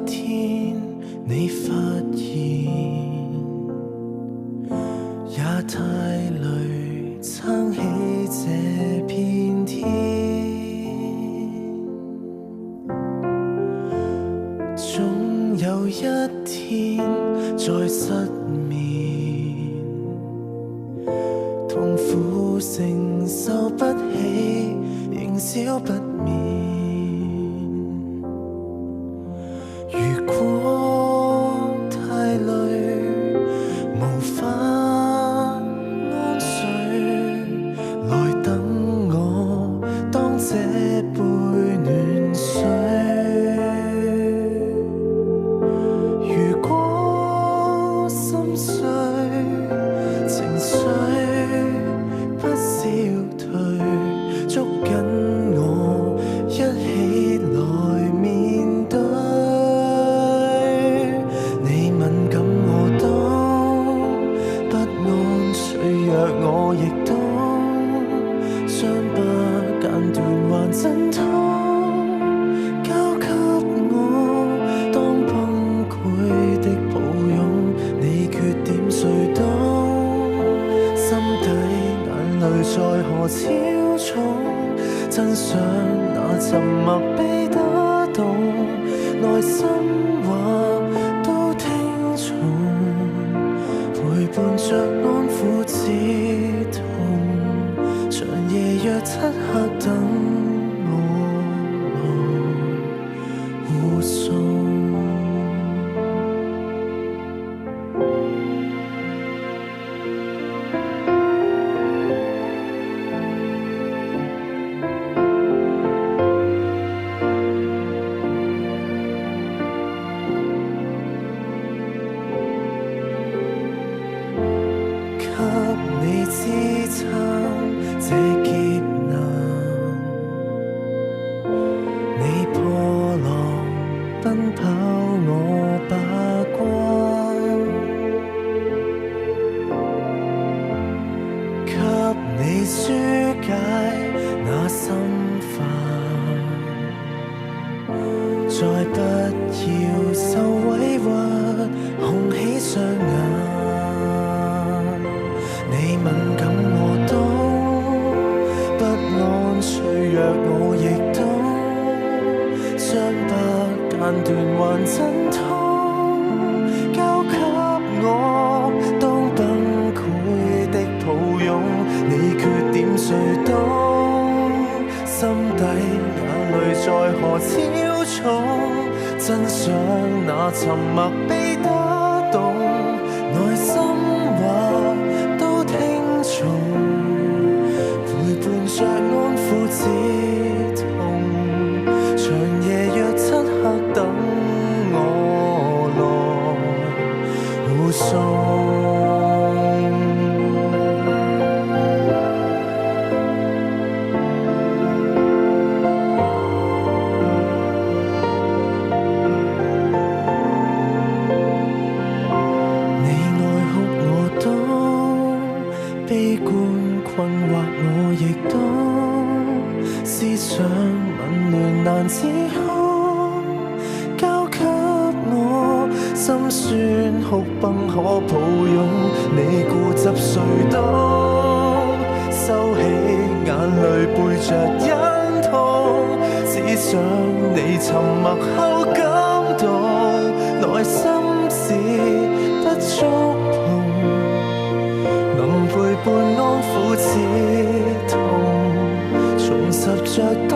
天你發現，也太累撐起這片天，總有一天再失眠，痛苦承受不起，仍少不免。如果太累，無法安睡，來等我當這杯暖水。如果心碎，情緒不消退，捉緊我一起來面對。你敏感我懂，不安脆弱我亦懂，傷疤間斷還陣痛，交給我當崩潰的抱擁。你缺點誰懂？心底眼淚在何超重？真相那沉默被打動，內心話都聽從，陪伴着安撫止痛，長夜約漆黑等我來護送。給你支撐這劫難，你破浪奔跑我把關，給你紓解那心煩，再不要受委屈紅起雙眼。你敏感我懂，不安脆弱我亦懂，傷疤間斷還陣痛，交給我當崩潰的抱擁。你缺點誰懂？心底眼淚在何超重？真相那沉默被打動，內心話都聽從，陪伴着安撫止痛，長夜約漆黑等我來護送。悲觀困惑我亦懂，思想紊亂難自控，交給我心酸哭崩可抱擁。你固執誰懂？收起眼淚背着忍痛，只想你沉默後感動，內心事不觸碰，能陪伴安撫止痛，重拾着當